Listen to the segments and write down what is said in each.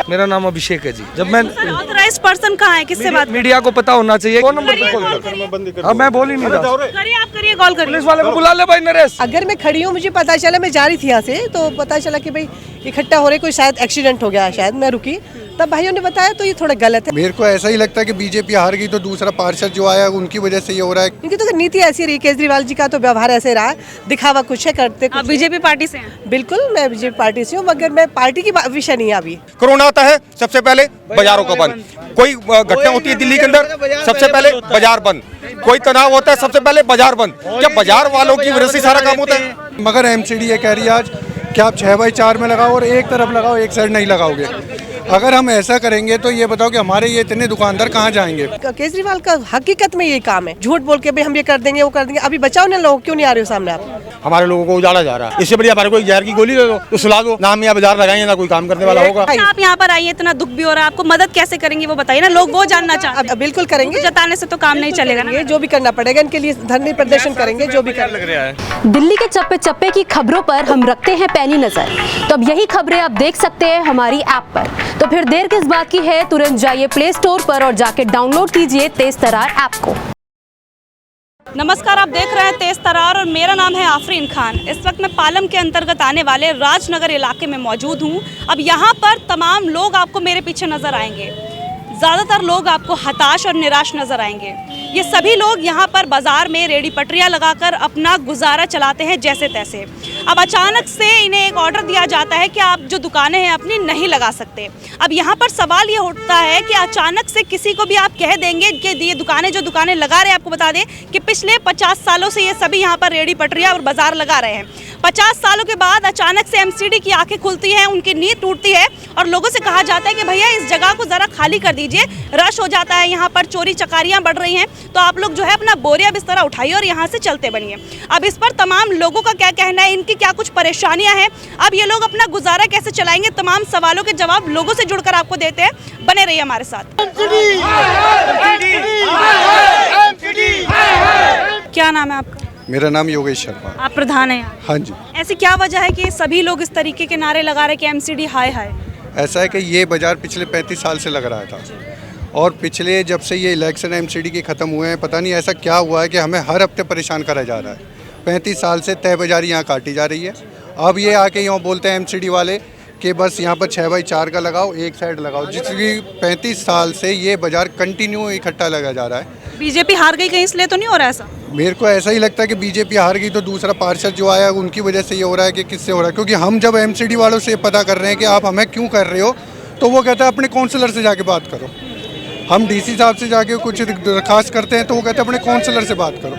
मेरा नाम अभिषेक है जी। जब मैं ऑथराइज्ड पर्सन कहाँ है, किससे बात? मीडिया को पता होना चाहिए। कौन नंबर पे कॉल कर? अब मैं बोल ही नहीं रहा। करिए, आप करिए, कॉल करिए। पुलिस वाले को बुला ले भाई नरेश। अगर मैं खड़ी हूँ, मुझे पता चला, मैं जा रही थी यहाँ से, तो पता चला कि भाई इकट्ठा हो रहे, कोई शायद एक्सीडेंट हो गया, शायद मैं रुकी, तब भाइयों ने बताया, तो ये थोड़ा गलत है। मेरे को ऐसा ही लगता है कि बीजेपी हार गई तो दूसरा पार्षद जो आया उनकी वजह से ये हो रहा है। क्योंकि तो नीति ऐसी रही, केजरीवाल जी का तो व्यवहार ऐसे रहा, दिखावा कुछ है, करते आप बीजेपी पार्टी से हैं? बिल्कुल, मैं बीजेपी पार्टी से हूँ, मगर मैं पार्टी की विषय नहीं है अभी। कोरोना आता है, सबसे पहले बाजारों का बंद। कोई घटना होती है दिल्ली के अंदर, सबसे पहले बाजार बंद। कोई तनाव होता है, सबसे पहले बाजार बंद। क्या बाजार वालों की वजह से सारा काम होता है? मगर एमसीडी ये कह रही है आज कि आप 6x4 में लगाओ और एक तरफ लगाओ, एक साइड नहीं लगाओगे। अगर हम ऐसा करेंगे तो ये बताओ कि हमारे ये इतने दुकानदार कहाँ जाएंगे? केजरीवाल का हकीकत में ये काम है, झूठ बोल के भाई हम ये कर देंगे, वो कर देंगे। अभी बचाओ ना, लोग क्यों नहीं आ रहे हो सामने? आप हमारे लोगों को उजाला जा रहा है। इससे बढ़िया हमारे को जहर की गोली दे दो तो सुला दो, नाम यहाँ बाजार लगाएंगे, ना कोई काम करने वाला होगा। आप यहाँ पर आइए, इतना दुख भी हो रहा है आपको, मदद कैसे करेंगे वो बताइए ना, लोग वो जानना चाहते हैं। बिल्कुल करेंगे, जताने से तो काम नहीं चलेगा ना। जो भी करना पड़ेगा इनके लिए, धरने प्रदर्शन करेंगे, जो भी कर लग रहा है। दिल्ली के चप्पे चप्पे की खबरों पर हम रखते हैं पैनी नजर, तो अब यही खबरें आप देख सकते हैं हमारी ऐप पर। तो फिर देर किस बात की है, तुरंत जाइए प्ले स्टोर पर और जाके डाउनलोड कीजिए तेज तरार ऐप को। नमस्कार, आप देख रहे हैं तेज तरार और मेरा नाम है आफरीन खान। इस वक्त मैं पालम के अंतर्गत आने वाले राजनगर इलाके में मौजूद हूं। अब यहां पर तमाम लोग आपको मेरे पीछे नजर आएंगे। ज़्यादातर लोग आपको हताश और निराश नजर आएंगे। ये सभी लोग यहाँ पर बाज़ार में रेडी पटरियाँ लगाकर अपना गुजारा चलाते हैं जैसे तैसे। अब अचानक से इन्हें एक ऑर्डर दिया जाता है कि आप जो दुकानें हैं अपनी नहीं लगा सकते। अब यहाँ पर सवाल ये उठता है कि अचानक से किसी को भी आप कह देंगे कि ये दुकानें जो दुकानें लगा रहे हैं, आपको बता दें कि पिछले 50 सालों से ये सभी यहाँ पर रेडी पटरियाँ और बाज़ार लगा रहे हैं। 50 सालों के बाद अचानक से एमसीडी की आंखें खुलती हैं, उनकी नींद टूटती है और लोगों से कहा जाता है कि भैया इस जगह को ज़रा खाली कर दीजिए, रश हो जाता है, यहाँ पर चोरी चकारियाँ बढ़ रही हैं, तो आप लोग जो है अपना बोरिया बिस्तरा उठाइए और यहाँ से चलते बनिए। अब इस पर तमाम लोगों का क्या कहना है, इनकी क्या कुछ परेशानियाँ हैं, अब ये लोग अपना गुजारा कैसे चलाएंगे, तमाम सवालों के जवाब लोगों से जुड़कर आपको देते हैं। बने रहिए हमारे साथ। क्या नाम है आपका? मेरा नाम योगेश शर्मा। आप प्रधान हैं? हाँ जी। ऐसी क्या वजह है कि सभी लोग इस तरीके के नारे लगा रहे कि एमसीडी हाय हाय? ऐसा है कि ये बाजार पिछले 35 साल से लग रहा था और पिछले जब से ये इलेक्शन एमसीडी के ख़त्म हुए हैं, पता नहीं ऐसा क्या हुआ है कि हमें हर हफ्ते परेशान करा जा रहा है। 35 साल से तय बाजारी यहाँ काटी जा रही है। अब ये आके यहाँ बोलते हैं एमसीडी वाले कि बस यहाँ पर 6x4 का लगाओ, एक साइड लगाओ, जिसकी 35 साल से ये बाजार कंटिन्यू इकट्ठा लगा जा रहा है। बीजेपी हार गई कहीं, इसलिए तो नहीं हो रहा ऐसा? मेरे को ऐसा ही लगता है कि बीजेपी हार गई तो दूसरा पार्षद जो आया उनकी वजह से ये हो रहा है कि किससे हो रहा है। क्योंकि हम जब एमसीडी वालों से पता कर रहे हैं कि आप हमें क्यों कर रहे हो, तो वो कहता है अपने काउंसलर से जाके बात करो। हम डीसी साहब से जाके कुछ दरखास्त करते हैं तो वो कहते हैं अपने काउंसलर से बात करो।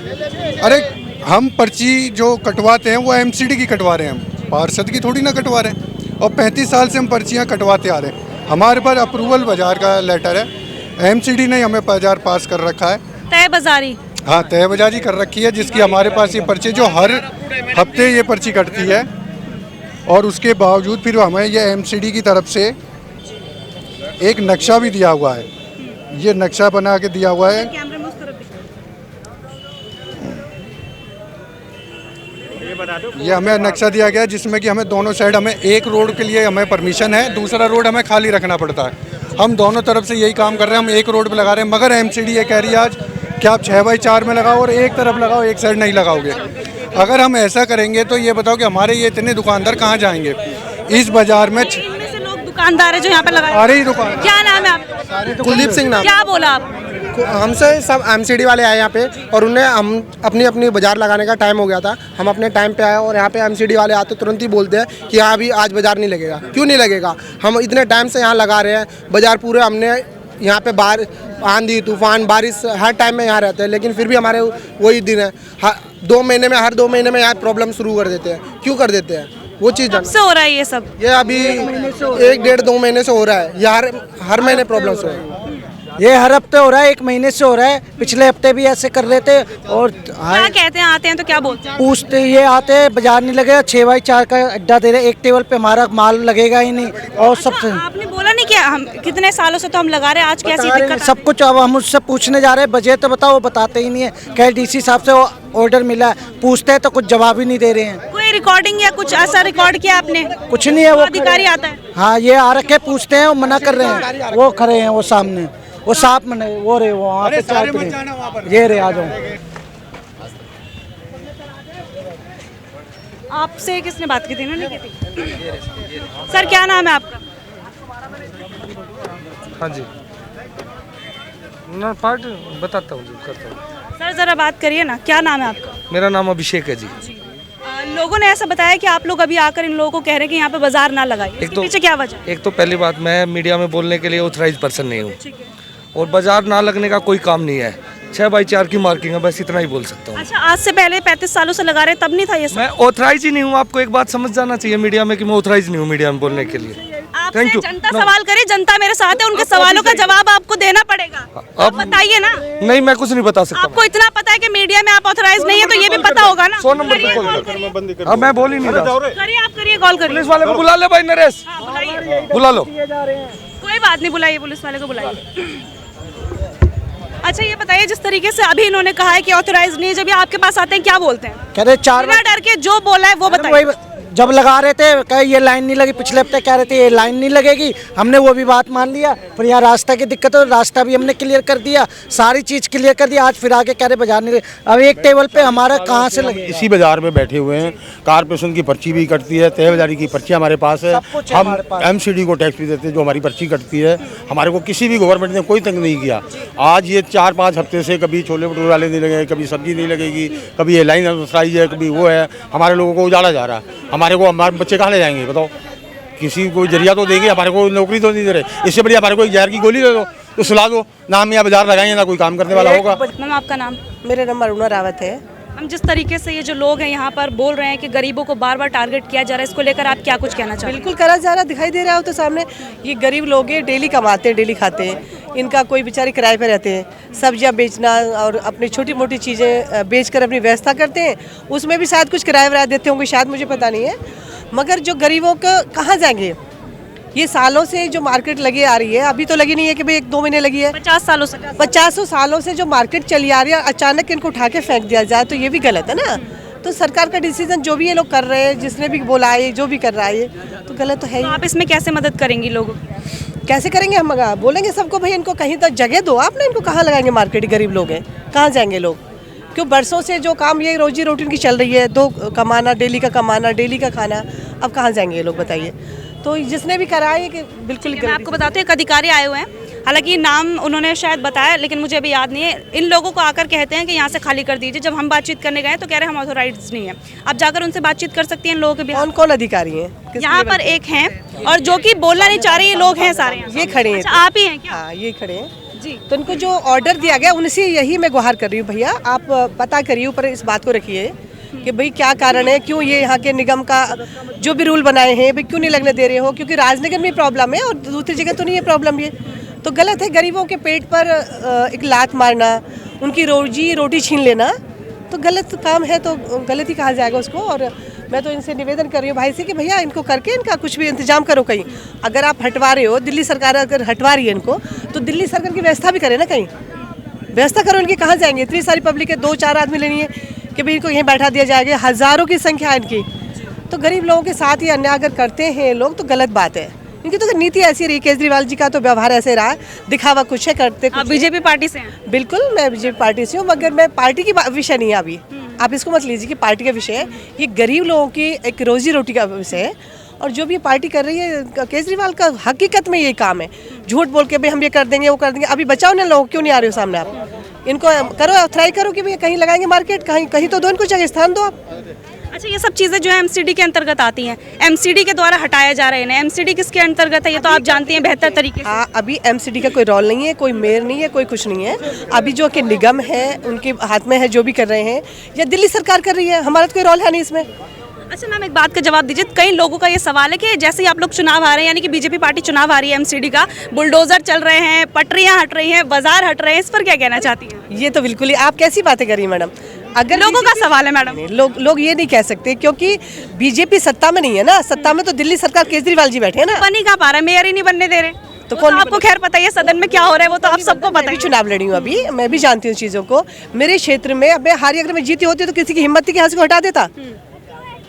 अरे हम पर्ची जो कटवाते हैं वो एमसीडी की कटवा रहे हैं, हम पार्षद की थोड़ी ना कटवा रहे हैं। और 35 साल से हम पर्चियाँ कटवाते आ रहे हैं। हमारे पास अप्रूवल बाजार का लेटर है, एमसीडी ने हमें बाजार पास कर रखा है। तय बाजारी? हाँ, तय बाजारी कर रखी है, जिसकी हमारे पास ये पर्ची जो हर हफ्ते ये पर्ची कटती है और उसके बावजूद फिर हमें ये एमसीडी की तरफ से एक नक्शा भी दिया हुआ है। ये नक्शा बना के दिया हुआ है। ये हमें नक्शा दिया गया है जिसमें कि हमें दोनों साइड, हमें एक रोड के लिए हमें परमिशन है, दूसरा रोड हमें खाली रखना पड़ता है। हम दोनों तरफ से यही काम कर रहे हैं, हम एक रोड पे लगा रहे हैं। मगर एमसीडी ये कह रही है आज कि आप 6x4 में लगाओ और एक तरफ लगाओ, एक साइड नहीं लगाओगे। अगर हम ऐसा करेंगे तो ये बताओ कि हमारे ये इतने दुकानदार कहाँ जाएंगे इस बाजार में? दुकानदार है जो यहाँ पे लगा आ रही दुकान। क्या नाम है आपका? कुलदीप सिंह नाम। क्या बोला आप? हमसे सब एमसीडी वाले आए यहाँ पे और उन्हें हम अपनी अपनी बाजार लगाने का टाइम हो गया था। हम अपने टाइम पे आए और यहाँ पे एमसीडी वाले आते तुरंत ही बोलते हैं कि हाँ अभी आज बाजार नहीं लगेगा। क्यों नहीं लगेगा? हम इतने टाइम से यहाँ लगा रहे हैं बाजार, पूरे हमने यहाँ पे आंधी तूफान बारिश हर टाइम में यहाँ रहते हैं, लेकिन फिर भी हमारे वही दिन है। हर 2 महीने में यहाँ प्रॉब्लम शुरू कर देते हैं। क्यों कर देते हैं वो चीज़? कब से हो रहा है ये सब? ये अभी 1-1.5-2 महीने से हो रहा है। ये हर महीने प्रॉब्लम्स हो रहा है। ये हर हफ्ते हो रहा है, 1 महीने से हो रहा है। पिछले हफ्ते भी ऐसे कर रहे थे और क्या कहते हैं, आते हैं तो क्या बोलते हैं? पूछते ये आते हैं बाजार नहीं लगेगा, 6x4 का अड्डा दे रहे, एक टेबल पे हमारा माल लगेगा ही नहीं। और सबसे आपने बोला नहीं कि हम कितने सालों से तो हम लगा रहे हैं, आज कैसी दिक्कत? सब कुछ अब हम उससे पूछने जा रहे हैं, बजट तो बताओ, वो बताते ही नहीं है। कह डीसी साहब से ऑर्डर मिला है, पूछते हैं तो कुछ जवाब ही नहीं दे रहे हैं। कोई कोई रिकॉर्डिंग या कुछ ऐसा रिकॉर्ड किया आपने? कुछ नहीं है, वो अधिकारी आता है? हाँ, ये आ रखे पूछते हैं, वो मना कर रहे हैं, वो खड़े हैं वो सामने, वो साफ मने वो रहे, वो वहाँ पे चाय पी रहे, ये रहे, आ जाओ। आपसे किसने बात की थी? इन्होंने की थी। सर क्या नाम है आपका? हाँ जी, ना पार्ट बताता हूँ, करता हूँ। सर जरा बात करिए ना, क्या नाम है आपका? मेरा नाम अभिषेक है जी। लोगों ने ऐसा बताया कि आप लोग अभी आकर इन लोगों को कह रहे हैं कि यहाँ पे बाजार ना लगाइए, इसके पीछे क्या वजह? एक तो पहली बात, मैं मीडिया में बोलने के लिए ऑथराइज पर्सन नहीं हूँ, और बाजार ना लगने का कोई काम नहीं है। 6x4 की मार्किंग है, बस इतना ही बोल सकता हूँ। अच्छा, आज से पहले 35 सालों से लगा रहे तब नहीं था ये सब? मैं ऑथराइज ही नहीं हूँ, आपको एक बात समझ जाना चाहिए मीडिया में कि मैं ऑथराइज नहीं हूँ मीडिया में बोलने के लिए। आपसे जनता सवाल करे, जनता मेरे साथ है, उनके सवालों का जवाब आपको देना पड़ेगा। आप बताइए ना। नहीं, मैं कुछ नहीं बता सकता। आपको इतना पता है कि मीडिया में आप ऑथराइज नहीं है, तो ये भी पता होगा ना। 100 नंबर पे कॉल कर। अब मैं बोल ही नहीं रहा। करिए, आप करिए, कॉल करिए। पुलिस वाले को बुला ले भाई, नरेश बुला लो। कोई बात नहीं, बुलाइए, पुलिस वाले को बुलाइए। अच्छा ये बताइए, जिस तरीके से अभी इन्होंने कहा है कि ऑथराइज नहीं है, जब ये आपके पास आते हैं क्या बोलते हैं? कह रहे 4 बिना डर के जो बोला है वो बताइए। जब लगा रहे थे कहे ये लाइन नहीं लगी, पिछले हफ्ते कह रहे थे ये लाइन नहीं लगेगी, हमने वो भी बात मान लिया, फिर यहाँ रास्ता की दिक्कत हो, रास्ता भी हमने क्लियर कर दिया, सारी चीज़ क्लियर कर दी, आज फिर आके कह रहे बाजार नहीं लगे। अब एक टेबल पे हमारा कहाँ से लगे? इसी बाजार में बैठे हुए हैं, कारपोरेशन की पर्ची भी कटती है, तय बाजारी की पर्ची हमारे पास है, हम MCD को टैक्स भी देते हैं जो हमारी पर्ची कटती है। हमारे को किसी भी गवर्नमेंट ने कोई तंग नहीं किया। आज ये 4-5 हफ्ते से कभी छोले भटूरे वाले नहीं लगे, कभी सब्जी नहीं लगेगी, कभी ये लाइन है, कभी वो है, हमारे लोगों को उजाला जा रहा है। हमारे को हमारे बच्चे कहाँ ले जाएंगे बताओ? किसी को जरिया तो देंगे, हमारे को नौकरी तो नहीं दे रहे। इससे बढ़िया हमारे को एक जहर की गोली दे दो तो सुला दो, ना हम यहाँ बाजार लगाएंगे ना कोई काम करने वाला होगा। मैम आपका नाम? मेरा नाम अरुणा रावत है। हम जिस तरीके से ये जो लोग हैं यहाँ पर बोल रहे हैं कि गरीबों को बार बार टारगेट किया जा रहा है, इसको लेकर आप क्या कुछ कहना चाहते हैं? बिल्कुल करा जा रहा, दिखाई दे रहा हो तो सामने। ये गरीब लोग हैं, डेली कमाते हैं, डेली खाते हैं, इनका कोई बेचारे किराए पे रहते हैं, सब्जियां बेचना और अपनी छोटी मोटी चीज़ें बेचकर अपनी व्यवस्था करते हैं, उसमें भी शायद कुछ किराया वराया देते होंगे, शायद मुझे पता नहीं है। मगर जो गरीबों को कहाँ जाएंगे? ये सालों से जो मार्केट लगी आ रही है, अभी तो लगी नहीं है कि भाई 1-2 महीने लगी है, 50 सालों से, 50 सालों से जो मार्केट चली आ रही है, अचानक इनको उठा के फेंक दिया जाए तो ये भी गलत है ना। तो सरकार का डिसीजन जो भी ये लोग कर रहे हैं, जिसने भी बोला है, जो भी कर रहा है, तो गलत तो है ही। आप इसमें कैसे मदद करेंगी लोगों की? कैसे करेंगे? हम बोलेंगे सबको भाई इनको कहीं तक जगह दो, आप ना इनको कहाँ लगाएंगे? मार्केट गरीब लोग हैं, कहाँ जाएंगे लोग? क्यों बरसों से जो काम ये रोजी रोटी की चल रही है, 2 कमाना, डेली का कमाना, डेली का खाना, अब कहाँ जाएंगे ये लोग बताइए? तो जिसने भी करा है कि बिल्कुल। मैं आपको बताती हूँ, एक अधिकारी आए हुए हैं, हालांकि नाम उन्होंने शायद बताया लेकिन मुझे अभी याद नहीं है। इन लोगों को आकर कहते हैं कि यहाँ से खाली कर दीजिए। जब हम बातचीत करने गए तो कह रहे हैं हम ऑथोराइज नहीं है। आप जाकर उनसे बातचीत कर सकती हैं इन लोगों के भी। कौन कौन अधिकारी हैं? यहाँ पर एक हैं और जो कि बोलना नहीं चाह रहे, ये लोग हैं सारे, ये खड़े हैं। अच्छा, आप ही हैं क्या? हाँ, ये खड़े हैं जी। तो उनको जो ऑर्डर दिया गया उनसे यही मैं गुहार कर रही हूँ, भैया आप पता करिए, ऊपर इस बात को रखिए कि भाई क्या कारण है, क्यों ये यहाँ के निगम का जो भी रूल बनाए हैं भाई क्यों नहीं लगने दे रहे हो? क्योंकि राजनगर में प्रॉब्लम है और दूसरी जगह तो नहीं है प्रॉब्लम। ये तो गलत है, गरीबों के पेट पर एक लात मारना, उनकी रोजी रोटी छीन लेना तो गलत काम है, तो गलत ही कहा जाएगा उसको। और मैं तो इनसे निवेदन कर रही हूँ भाई से कि भैया इनको करके इनका कुछ भी इंतजाम करो कहीं। अगर आप हटवा रहे हो, दिल्ली सरकार अगर हटवा रही है इनको, तो दिल्ली सरकार की व्यवस्था भी करे ना, कहीं व्यवस्था करो इनकी। कहाँ जाएंगे? इतनी सारी पब्लिक है, 2-4 आदमी लेनी है कि भाई इनको यहीं बैठा दिया जाएगा, हज़ारों की संख्या है इनकी। तो गरीब लोगों के साथ ही अन्याय अगर करते हैं लोग तो गलत बात है। इनकी तो नीति ऐसी रही, केजरीवाल जी का तो व्यवहार ऐसे रहा, दिखावा कुछ है, करते कुछ। आप बीजेपी पार्टी से हैं? बिल्कुल, मैं बीजेपी पार्टी से हूँ, मगर मैं पार्टी की विषय नहीं है अभी। आप इसको मत लीजिए कि पार्टी का विषय है, ये गरीब लोगों की एक रोजी रोटी का विषय है। और जो भी पार्टी कर रही है, केजरीवाल का हकीकत में यही काम है, झूठ बोल के भाई हम ये कर देंगे, वो कर देंगे। अभी बचाओ ना लोग, क्यों नहीं आ रहे हो सामने? आप इनको करो, ट्राई करो कि भैया कहीं लगाएंगे मार्केट, कहीं तो दो, इनको जगह स्थान दो आप। अच्छा, ये सब चीज़ें जो है MCD के अंतर्गत आती हैं, MCD के द्वारा हटाया जा रहे हैं। MCD किसके अंतर्गत है ये तो आप जानती हैं बेहतर तरीके से। हाँ, अभी MCD का कोई रोल नहीं है, कोई मेयर नहीं है, कोई कुछ नहीं है। अभी जो कि निगम है उनके हाथ में है, जो भी कर रहे हैं, या दिल्ली सरकार कर रही है, हमारा तो कोई रोल है नहीं इसमें। अच्छा मैम, एक बात का जवाब दीजिए। कई लोगों का ये सवाल है कि जैसे ही आप लोग चुनाव आ रहे हैं, यानी कि बीजेपी पार्टी चुनाव आ रही है, MCD का बुलडोजर चल रहे हैं, पटरियां हट रही हैं, बाजार हट रहे हैं, इस पर क्या कहना चाहती हैं? ये तो बिल्कुल ही आप कैसी बातें कर रही हैं मैडम? अगर लोगों का सवाल है मैडम। लोग ये नहीं कह सकते क्योंकि बीजेपी सत्ता में नहीं है ना। सत्ता में तो दिल्ली सरकार केजरीवाल जी बैठे हैं ना। बन ही कहाँ पा रहा है, मेयर ही नहीं बनने दे रहे। तो कौन? आपको खैर पता है सदन में क्या हो रहा है, वो तो आप सबको पता है। चुनाव लड़ी हूँ अभी, मैं भी जानती हूँ चीज़ों को। मेरे क्षेत्र में अब मैं हारी, अगर मैं जीती होती तो किसी की हिम्मत थी कि यहाँ से हटा देता?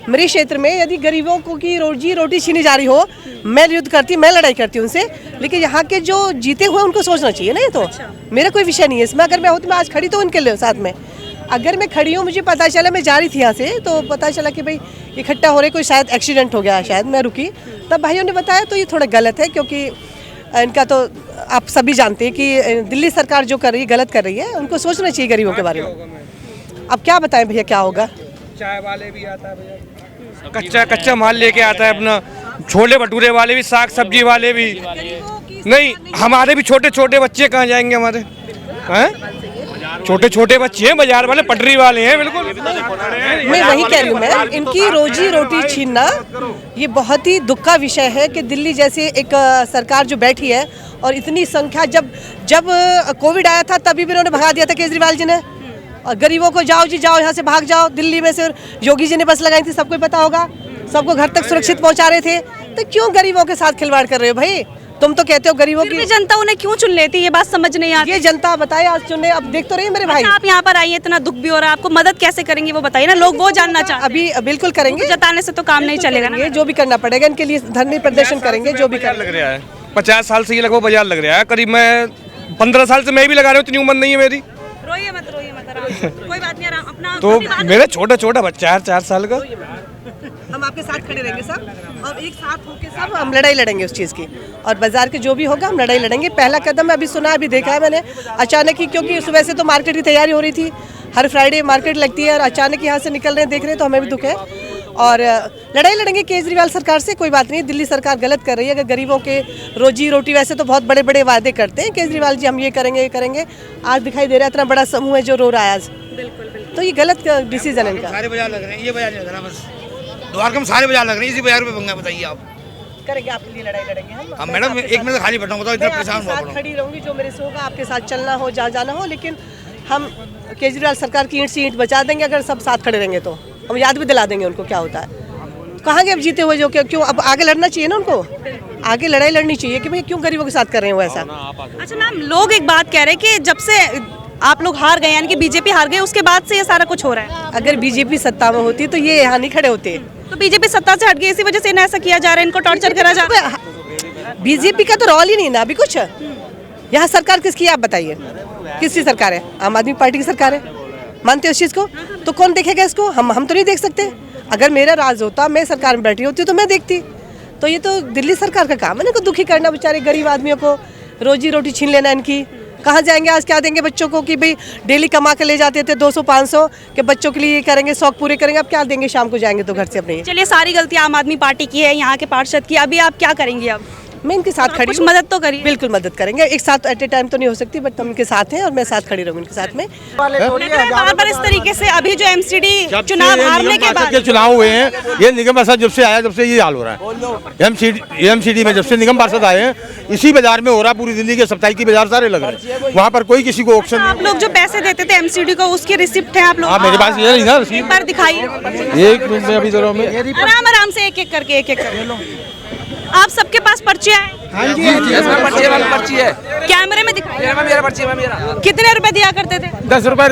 मेरे क्षेत्र में यदि गरीबों को की रोजी रोटी छीनी जा रही हो, मैं युद्ध करती, मैं लड़ाई करती हूँ उनसे, लेकिन यहाँ के जो जीते हुए उनको सोचना चाहिए ना। ये तो मेरा कोई विषय नहीं है इसमें। अगर मैं होती मैं आज खड़ी तो उनके लिए साथ में, अगर मैं खड़ी हूँ, मुझे पता चला, मैं जा रही थी यहाँ से तो पता चला कि भाई इकट्ठा हो रहे, कोई शायद एक्सीडेंट हो गया, शायद मैं रुकी, तब भाइयों ने बताया, तो ये थोड़ा गलत है, क्योंकि इनका तो आप सभी जानते हैं कि दिल्ली सरकार जो कर रही है गलत कर रही है, उनको सोचना चाहिए गरीबों के बारे में। अब क्या बताएं भैया क्या होगा। चाय वाले भी आता है भैया, कच्चा माल लेके आता है अपना, छोले भटूरे वाले भी, साग सब्जी वाले भी। नहीं, हमारे भी छोटे छोटे बच्चे कहाँ जाएंगे हमारे, हैं? छोटे छोटे बच्चे हैं, बाजार वाले, पटरी वाले हैं, बिल्कुल। मैं वही कह रही हूँ, मैं इनकी रोजी रोटी छीनना ये बहुत ही दुख का विषय है कि दिल्ली जैसे एक सरकार जो बैठी है, और इतनी संख्या, जब कोविड आया था तभी भी उन्होंने भगा दिया था केजरीवाल जी ने, और गरीबों को जाओ जी जाओ, यहाँ से भाग जाओ। दिल्ली में से योगी जी ने बस लगाई थी, सबको पता होगा, सबको घर तक सुरक्षित पहुँचा रहे थे। तो क्यों गरीबों के साथ खिलवाड़ कर रहे हो भाई? तुम तो कहते हो गरीबों की, जनता उन्हें क्यों चुन लेती है, ये बात समझ नहीं आती। ये जनता बताए आज चुने, अब देख तो रही है मेरे भाई। आप यहाँ पर आई है, इतना दुख भी हो रहा है आपको, मदद कैसे करेंगे वो बताइए ना, लोग वो जानना चाहते हैं। अभी बिल्कुल करेंगे, जताने से तो काम नहीं चलेगा ना। ये जो भी करना पड़ेगा इनके लिए, धरने प्रदर्शन करेंगे, जो भी कर लग रहा है। 50 साल से ये लगभग बाजार लग रहा है, करीब मैं 15 साल से मैं भी लगा रहा हूँ, इतनी उम्र नहीं है मेरी। रोइए मत आराम से। कोई बात नहीं, आराम अपना। तो मेरा छोटा छोटा बच्चा है 4 साल का। हम आपके साथ खड़े रहेंगे सब, और एक साथ होके सब हम लड़ाई लड़ेंगे उस चीज़ की, और बाजार के जो भी होगा हम लड़ाई लड़ेंगे। पहला कदम अभी सुना, अभी देखा है मैंने अचानक ही, क्योंकि सुबह से तो मार्केट की तैयारी हो रही थी, हर फ्राइडे मार्केट लगती है, और अचानक यहाँ से निकल रहे हैं, देख रहे हैं, तो हमें भी दुख है। और लड़ाई लड़ेंगे केजरीवाल सरकार से, कोई बात नहीं, दिल्ली सरकार गलत कर रही है। अगर गरीबों के रोजी रोटी, वैसे तो बहुत बड़े बड़े वादे करते हैं केजरीवाल जी, हम ये करेंगे ये करेंगे, आज दिखाई दे रहा है इतना बड़ा समूह है जो रो रहा है आज। तो ये गलत डिसीजन है इनका। सारे बाजार लग रहे हैं, ये बाजार नहीं लग रहा, बस द्वारका में सारे बाजार लग रहे हैं, इसी बाजार पे पंगा। बताइए आप करेंगे, आपके लिए लड़ाई लड़ेंगे हम। मैडम एक मिनट खाली बैठा हूँ, बताओ, इतना परेशान हुआ साथ खड़ी रहूंगी, जो मेरे से होगा आपके साथ चलना हो, जहाँ जाना हो, लेकिन हम केजरीवाल सरकार की ईंट से ईंट बचा देंगे अगर सब साथ खड़े रहेंगे। तो हम याद भी दिला देंगे उनको क्या होता है, कहाँ गए अब जीते हुए जो, क्यों अब आगे लड़ना चाहिए ना उनको, आगे लड़ाई लड़नी चाहिए कि भाई क्यों गरीबों के साथ कर रहे हो ऐसा। अच्छा मैम, लोग एक बात कह रहे हैं कि जब से आप लोग हार गए, यानी कि बीजेपी हार गए, उसके बाद से ये सारा कुछ हो रहा है। अगर बीजेपी सत्ता में होती तो ये यहाँ नहीं खड़े होते। तो बीजेपी सत्ता से हट गई, इसी वजह से इन्हें ऐसा किया जा रहा है, इनको टॉर्चर करा जा रहा है। बीजेपी का तो रोल ही नहीं ना अभी कुछ। यहाँ सरकार किसकी है आप बताइए, किसकी सरकार है? आम आदमी पार्टी की सरकार है, मानते हो उस चीज़ को? तो कौन देखेगा इसको? हम तो नहीं देख सकते। अगर मेरा राज होता, मैं सरकार में बैठी होती तो मैं देखती। तो ये तो दिल्ली सरकार का काम है ना, को दुखी करना बेचारे गरीब आदमियों को, रोजी रोटी छीन लेना इनकी। कहाँ जाएंगे आज, क्या देंगे बच्चों को कि भाई डेली कमा के ले जाते थे 200-500 के बच्चों के लिए ये करेंगे, शौक पूरे करेंगे, अब क्या देंगे शाम को जाएंगे तो घर से अपने। चलिए, सारी गलती आम आदमी पार्टी की है, यहाँ के पार्षद की, अभी आप क्या करेंगे? अब मैं इनके साथ खड़ी, कुछ मदद तो करिए। बिल्कुल मदद करेंगे, एक साथ एट ए टाइम तो नहीं हो सकती, बट हम इनके साथ हैं और मैं साथ खड़ी रहूंगी इनके साथ में। बार इस तरीके से अभी जो एमसीडी चुनाव हारने के बाद चुनाव हुए हैं, ये निगम पार्षद जब से आया, जब से ये हाल हो रहा है। एमसीडी में जब से निगम पार्षद आए हैं, इसी बाजार में हो रहा, पूरी दिल्ली के साप्ताहिक की बाजार सारे लग रहे हैं, वहाँ पर कोई किसी को ऑप्शन। आप लोग जो पैसे देते थे एमसीडी को, उसकी रिसिप्ट है आप लोग? मेरे पास ये नहीं ना, एक बार दिखाइए। एक मिनट में अभी जरूर में आराम से एक एक करके आप सबके पास पर्चियां हैं? हाँ जी, पर्ची है, कैमरे में दिखाइए। मेरा पर्ची है, मेरा। कितने रुपए दिया करते थे? 10 रुपए।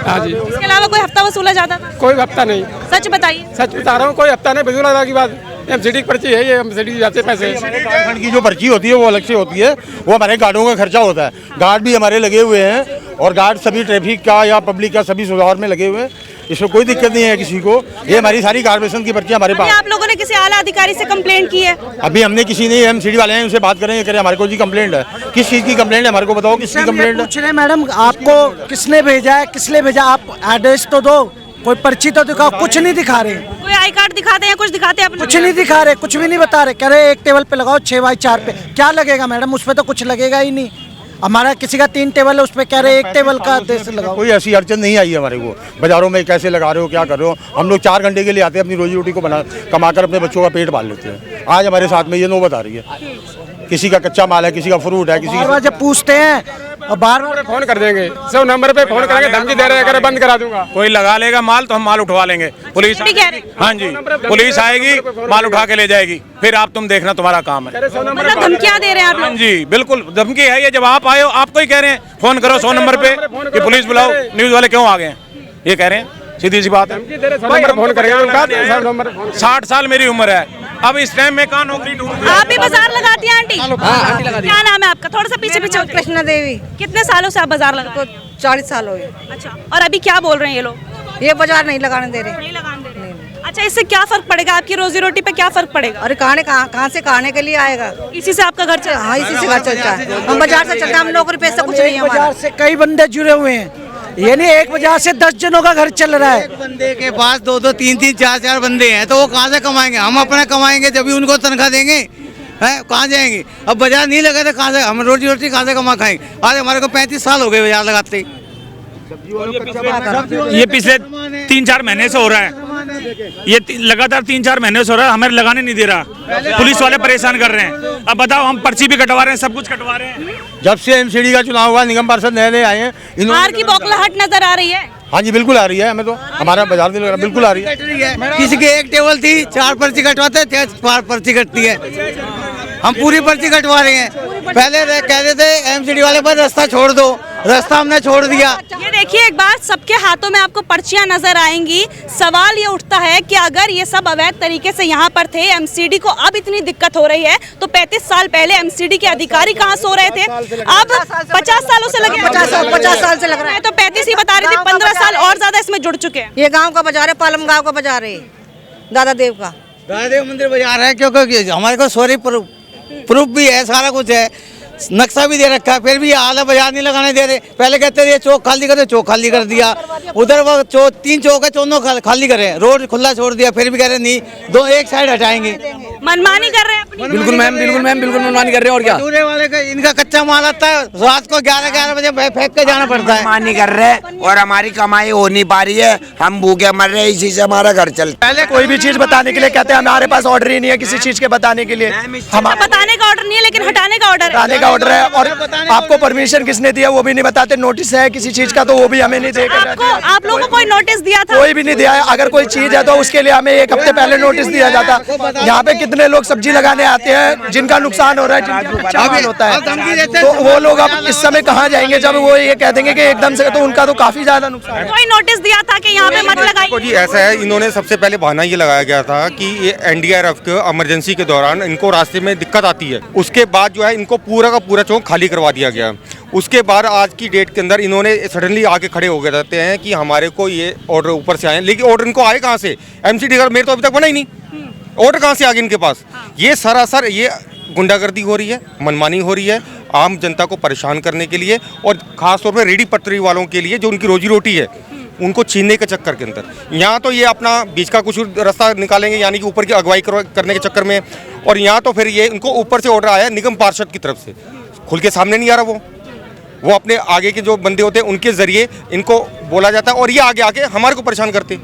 हाँ जी। इसके अलावा कोई हफ्ता वसूला जाता था? कोई हफ्ता नहीं, सच बताइए। सच बता रहा हूँ, कोई हफ्ता नहीं वसूला की बात। एमसीडी की पर्ची है, ये एमसीडी जाते पैसे। झारखंड की जो पर्ची होती है वो अलग से होती है, वो हमारे गार्डों का खर्चा होता है। गार्ड भी हमारे लगे हुए हैं, और गार्ड सभी ट्रैफिक का या पब्लिक का सभी सुधार में लगे हुए हैं, इसमें कोई दिक्कत नहीं है किसी को। ये हमारी सारी कारपोरेशन की पर्ची हमारे पास। आप लोगों ने किसी आला अधिकारी से कंप्लेंट की है? अभी हमने किसी नहीं, एमसीडी वाले हैं, उनसे बात करेंगे, करें हमारे को जी कंप्लेंट है। किस चीज़ की कंप्लेंट है हमारे को बताओ, किसकी कंप्लेंट है? पूछ रहे मैडम, आपको किसने भेजा है, किसने भेजा? आप एड्रेस तो दो, कोई पर्ची तो दिखाओ। कुछ नहीं दिखा रहे। कोई आई कार्ड दिखाते हैं, कुछ दिखाते हैं? कुछ नहीं दिखा रहे, कुछ भी नहीं बता रहे। कह रहे एक टेबल पे लगाओ 6x4 पे। क्या लगेगा मैडम? उस पे तो कुछ लगेगा ही नहीं। हमारा किसी का 3 टेबल है, उस पे कह रहे एक टेबल का आदेश लगाओ। कोई ऐसी अड़चन नहीं आई है हमारे को। बाजारों में कैसे लगा रहे हो, क्या कर रहे हो? हम लोग 4 घंटे के लिए आते हैं, अपनी रोजी रोटी को कमाकर अपने बच्चों का पेट पाल लेते हैं। आज हमारे साथ में ये नौबत आ रही है, किसी का कच्चा माल है, किसी का फ्रूट है, किसी बार जब पूछते हैं और बार फोन कर देंगे, 100 नंबर पे फोन करेंगे, धमकी दे रहे हैं, बंद करा दूंगा। कोई लगा लेगा माल तो हम माल उठवा लेंगे, पुलिस। हाँ जी, पुलिस आएगी, माल उठा के ले जाएगी, फिर आप तुम देखना, तुम्हारा काम है। मतलब धमकियां दे रहे हैं आप हाँ लोग? जी, बिल्कुल धमकी है ये। जब आप आए हो, आपको ही कह रहे हैं फोन करो 100 नंबर पे कि पुलिस बुलाओ, न्यूज वाले क्यों आ गए हैं, ये कह रहे हैं। सीधी सी बात है। नंबर फोन करेंगे, 60 साल मेरी उम्र है, अब इस टाइम में कहाँ नौकरी ढूंढ। आप भी बाजार लगाती हैं आंटी? आंटी लगाती क्या नाम है आपका? थोड़ा सा पीछे पीछे। कृष्णा देवी। कितने सालों से आप बाजार लगा? 40 साल हो गए। अच्छा, और अभी क्या बोल रहे हैं ये लोग? ये बाजार नहीं लगाने दे रहे। नहीं लगाने दे रहे। अच्छा, इससे क्या फर्क पड़ेगा आपकी रोजी रोटी पे? क्या फर्क पड़ेगा? अरे कहाँ से खाने के लिए आएगा? इसी से आपका घर चलता है? हाँ, इसी से घर चलता है। हम बाजार से चलते हैं, हम नौकरी पैसा कुछ नहीं है हमारा। बाजार से कई बंदे जुड़े हुए हैं, यानी एक बाजार से 10 जनों का घर चल रहा है। एक बंदे के पास 2-2, 3-3, 4-4 बंदे हैं, तो वो कहाँ से कमाएंगे? हम अपना कमाएंगे जब भी उनको तनख्वाह देंगे, हैं? कहाँ जाएंगे? अब बाजार नहीं लगा तो कहाँ से हम रोटी रोटी कहाँ से कमा खाएंगे? आज हमारे को 35 साल हो गए बाजार लगाते। ये पिछले 3-4 महीने से हो रहा है, ये लगातार 3-4 महीने से हो रहा है, हमें लगाने नहीं दे रहा, पुलिस वाले परेशान कर रहे हैं। अब बताओ, हम पर्ची भी कटवा रहे हैं, सब कुछ कटवा रहे हैं। जब से एमसीडी का चुनाव हुआ, निगम पार्षद नए आए हैं, हार की बौखलाहट नजर आ रही है? हाँ जी बिल्कुल आ रही है, हमें तो हमारा बाजार नहीं लग रहा, बिल्कुल आ रही है। किसी की एक टेबल थी, 4 पर्ची कटवाते, 4 पर्ची कटती है। हम पूरी पर्ची कटवा रहे हैं। पहले कहते थे एमसीडी वाले पर रास्ता छोड़ दो, रास्ता हमने छोड़ दिया। ये देखिए, एक बार सबके हाथों में आपको पर्चियां नजर आएंगी। सवाल ये उठता है कि अगर ये सब अवैध तरीके से यहाँ पर थे, एमसीडी को अब इतनी दिक्कत हो रही है, तो 35 साल पहले एमसीडी के अधिकारी कहाँ सो रहे थे? अब 50 सालों से लगे, 50 साल से लग रहा है। तो 35 ही बता रहे थे, 15 साल और ज्यादा इसमें जुड़ चुके हैं। ये गाँव का बाजार है, पालम गाँव का बाजार है, दादा देव का। दादा देव मंदिर बाजार है, क्योंकि हमारे को सॉरी प्रूफ भी है, सारा कुछ है, नक्शा भी दे रखा है, फिर भी आला बाजार नहीं लगाने दे रहे। पहले कहते थे चौक खाली कर दो, चौक खाली कर दिया। उधर वो 3 चौक है, दोनों खाली करे, रोड खुला छोड़ दिया, फिर भी कह रहे नहीं, दो एक साइड हटाएंगे। मनमानी कर रहे हैं अपनी। बिल्कुल मैम, बिल्कुल मनमानी कर रहे हैं। और क्या, दूसरे वाले का इनका कच्चा माल आता है, रात को 11 बजे फेंक के जाना पड़ता है। मनमानी कर रहे हैं और हमारी कमाई हो नहीं पा रही है, हम भूखे मर रहे हैं, इसी से हमारा घर चलता है। पहले कोई भी चीज बताने के लिए कहते हैं हमारे पास ऑर्डर ही नहीं है किसी चीज के बताने के लिए। हम बताने का ऑर्डर नहीं है, लेकिन हटाने का ऑर्डर हटाने का ऑर्डर है, और आपको परमिशन किसने दिया वो भी नहीं बताते। नोटिस है किसी चीज का तो वो भी हमें नहीं देकर। आप लोगों को कोई नोटिस दिया था? कोई भी नहीं दिया है। अगर कोई चीज है तो उसके लिए हमें 1 हफ्ते पहले नोटिस दिया जाता। यहाँ पे कितने लोग सब्जी लगाने आते हैं जिनका नुकसान हो रहा है, जिनका कच्चा माल होता है, तो वो लोग अब इस समय कहाँ जाएंगे जब वो ये कह देंगे कि एकदम से, तो उनका तो काफी ज्यादा नुकसान है। कोई नोटिस दिया था कि यहाँ पे मत लगाइए? जी ऐसा है, इन्होंने सबसे पहले बहाना ये लगाया गया था कि ये एनडीआरएफ के इमरजेंसी के दौरान इनको रास्ते में दिक्कत आती है, उसके बाद जो है इनको पूरा का पूरा चौक खाली करवा दिया गया। उसके बाद आज की डेट के अंदर इन्होंने सडनली आके खड़े हो गए रहते हैं कि हमारे को ये ऑर्डर ऊपर से आए, लेकिन ऑर्डर इनको आए कहाँ से? एमसीडी का मेरे तो अभी तक बना ही नहीं, ऑर्डर कहाँ से आ गए इनके पास? ये सरासर ये गुंडागर्दी हो रही है, मनमानी हो रही है आम जनता को परेशान करने के लिए, और खासतौर पर रेडी पटरी वालों के लिए जो उनकी रोजी रोटी है उनको छीनने के चक्कर के अंदर। यहाँ तो ये अपना बीच का कुछ रास्ता निकालेंगे, यानी कि ऊपर की अगुवाई करने के चक्कर में, और यहाँ तो फिर ये इनको ऊपर से ऑर्डर आया निगम पार्षद की तरफ से, खुल के सामने नहीं आ रहा वो अपने आगे के जो बंदे होते हैं उनके जरिए इनको बोला जाता है, और ये आगे आके हमारे को परेशान करते।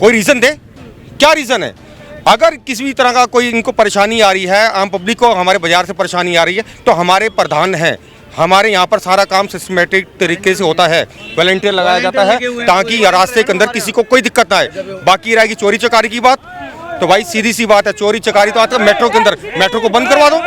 कोई रीज़न दे, क्या रीज़न है? अगर किसी भी तरह का कोई इनको परेशानी आ रही है, आम पब्लिक को हमारे बाजार से परेशानी आ रही है, तो हमारे प्रधान हैं, हमारे यहाँ पर सारा काम सिस्टमेटिक तरीके से होता है, वॉलंटियर लगाया जाता है ताकि रास्ते के अंदर किसी को कोई दिक्कत ना आए। बाकी रहेगी चोरी चकारी की बात, तो भाई सीधी सी बात है, चोरी चकारी तो आता है मेट्रो के अंदर, मेट्रो को बंद करवा दो,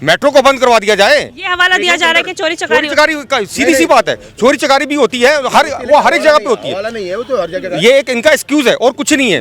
मेट्रो को बंद करवा दिया जाए। ये हवाला दिया जा रहा है कि चोरी चकारी सीधी सी बात है, चोरी चकारी भी होती है, हर एक जगह पे होती है। ये एक इनका एक्सक्यूज है और कुछ नहीं है।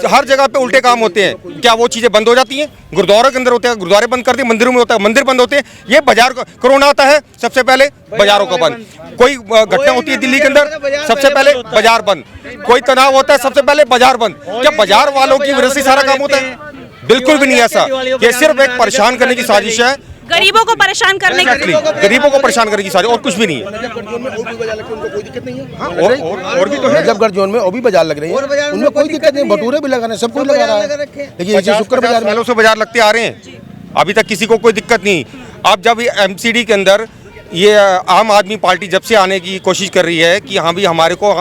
हर जगह पे उल्टे काम होते हैं। क्या वो चीजें बंद हो जाती हैं? गुरुद्वारों के अंदर होते हैं, गुरुद्वारे बंद कर दिए, मंदिरों में होता है, मंदिर बंद होते हैं। ये बाजार कोरोना आता है, सबसे पहले बाजारों का बंद। कोई घटना होती है दिल्ली के अंदर, सबसे पहले बाजार बंद। कोई तनाव होता है, सबसे पहले बाजार बंद। क्या बाजार वालों की वजह से सारा काम होता है? बिल्कुल भी नहीं ऐसा। ये सिर्फ एक परेशान करने की साजिश है, गरीबों को परेशान करने की, गरीबों को परेशान करने की साजिश, और कुछ भी नहीं है। और भी तो है, नजफगढ़ जोन में और भी बाजार लग रही है, उनमें कोई दिक्कत नहीं, भटूरे भी लगाने, सब कुछ लगा रहा है। देखिए शुक्र बाजार पहले से बाजार लगते आ रहे हैं, अभी तक किसी को कोई दिक्कत नहीं। अब जब एमसीडी के अंदर ये आम आदमी पार्टी जब से आने की कोशिश कर रही है कि हाँ भी हमारे को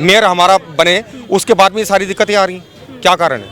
मेयर हमारा बने, उसके बाद में सारी दिक्कतें आ रही। क्या कारण है?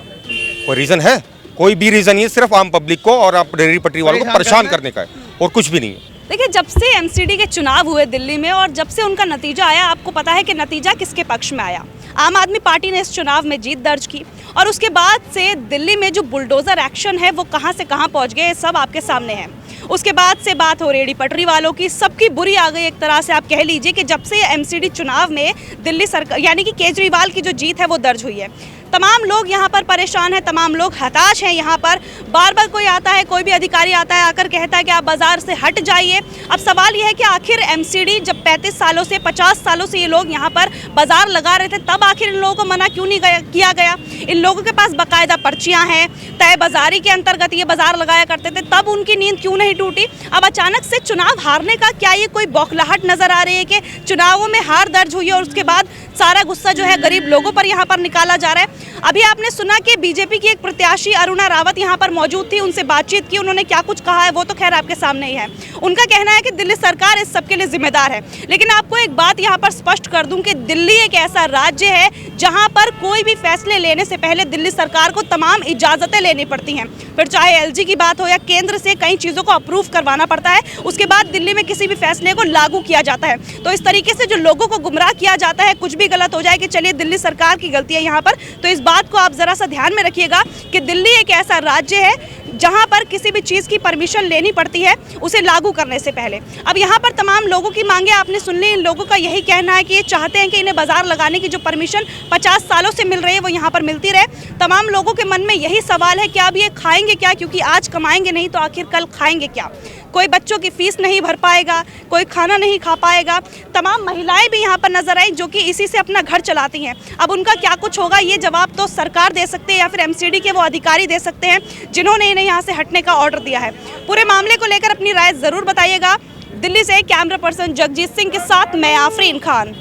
कोई रीज़न है? कोई भी रीज़न नहीं है, सिर्फ आम पब्लिक को और आप रेहड़ी पटरी वालों को परेशान करने का है, और कुछ भी नहीं है। देखिए, जब से एमसीडी के चुनाव हुए दिल्ली में और जब से उनका नतीजा आया, आपको पता है कि नतीजा किसके पक्ष में आया? आम आदमी पार्टी ने इस चुनाव में जीत दर्ज की, और उसके बाद से दिल्ली में जो बुलडोज़र एक्शन है वो कहां से कहां पहुंच गए, सब आपके सामने है। उसके बाद से बात हो रेहड़ी पटरी वालों की, सबकी बुरी आ गई एक तरह से आप कह लीजिए कि जब से एमसीडी चुनाव में दिल्ली सरकार यानी कि केजरीवाल की जो जीत है वो दर्ज हुई है। तमाम लोग यहाँ पर परेशान हैं, तमाम लोग हताश हैं। यहाँ पर बार बार कोई आता है, कोई भी अधिकारी आता है, आकर कहता है कि आप बाज़ार से हट जाइए। अब सवाल यह है कि आखिर एमसीडी जब 35 सालों से 50 सालों से ये लोग यहाँ पर बाज़ार लगा रहे थे, तब आखिर इन लोगों को मना क्यों नहीं किया गया? इन लोगों के पास बाकायदा पर्चियाँ हैं, तय बाज़ारी के अंतर्गत ये बाज़ार लगाया करते थे, तब उनकी नींद क्यों नहीं टूटी? अब अचानक से चुनाव हारने का क्या ये कोई बौखलाहट नज़र आ रही है कि चुनावों में हार दर्ज हुई है और उसके बाद सारा गुस्सा जो है गरीब लोगों पर यहाँ पर निकाला जा रहा है? अभी आपने सुना कि बीजेपी की एक प्रत्याशी अरुणा रावत यहाँ पर मौजूद थी, उनसे बातचीत की, उन्होंने क्या कुछ कहा है वो तो खैर आपके सामने ही है। उनका कहना है कि दिल्ली सरकार इस सब के लिए जिम्मेदार है। लेकिन आपको एक बात यहाँ पर स्पष्ट कर दूं कि दिल्ली एक ऐसा राज्य है जहाँ पर कोई भी फैसले लेने से पहले दिल्ली सरकार को तमाम इजाज़तें लेनी पड़ती हैं। फिर चाहे एलजी की बात हो या केंद्र से कई चीज़ों को अप्रूव करवाना पड़ता है, उसके बाद दिल्ली में किसी भी फैसले को लागू किया जाता है। तो इस तरीके से जो लोगों को गुमराह किया जाता है, कुछ भी गलत हो जाए कि चलिए दिल्ली सरकार की गलती है यहाँ पर, तो इस बात को आप ज़रा सा ध्यान में रखिएगा कि दिल्ली एक ऐसा राज्य है जहां पर किसी भी चीज़ की परमिशन लेनी पड़ती है उसे लागू करने से पहले। अब यहाँ पर तमाम लोगों की मांगे आपने सुन ली। इन लोगों का यही कहना है कि ये चाहते हैं कि इन्हें बाजार लगाने की जो परमिशन 50 सालों से मिल रही है वो यहाँ पर मिलती रहे। तमाम लोगों के मन में यही सवाल है कि अब ये खाएंगे क्या, क्योंकि आज कमाएंगे नहीं तो आखिर कल खाएंगे क्या? कोई बच्चों की फीस नहीं भर पाएगा, कोई खाना नहीं खा पाएगा। तमाम महिलाएं भी यहाँ पर नजर आई जो कि इसी से अपना घर चलाती हैं। अब उनका क्या कुछ होगा ये जवाब तो सरकार दे सकते हैं या फिर एमसीडी के वो अधिकारी दे सकते हैं जिन्होंने इन्हें यहाँ से हटने का ऑर्डर दिया है। पूरे मामले को लेकर अपनी राय ज़रूर बताइएगा। दिल्ली से कैमरा पर्सन जगजीत सिंह के साथ मैं आफरीन खान।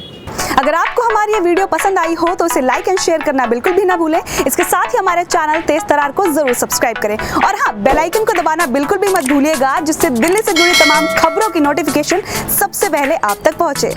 अगर आपको हमारी ये वीडियो पसंद आई हो तो इसे लाइक एंड शेयर करना बिल्कुल भी ना भूलें। इसके साथ ही हमारे चैनल तेज तरार को जरूर सब्सक्राइब करें और हाँ, बेल आइकन को दबाना बिल्कुल भी मत भूलिएगा, जिससे दिल्ली से जुड़ी तमाम खबरों की नोटिफिकेशन सबसे पहले आप तक पहुंचे।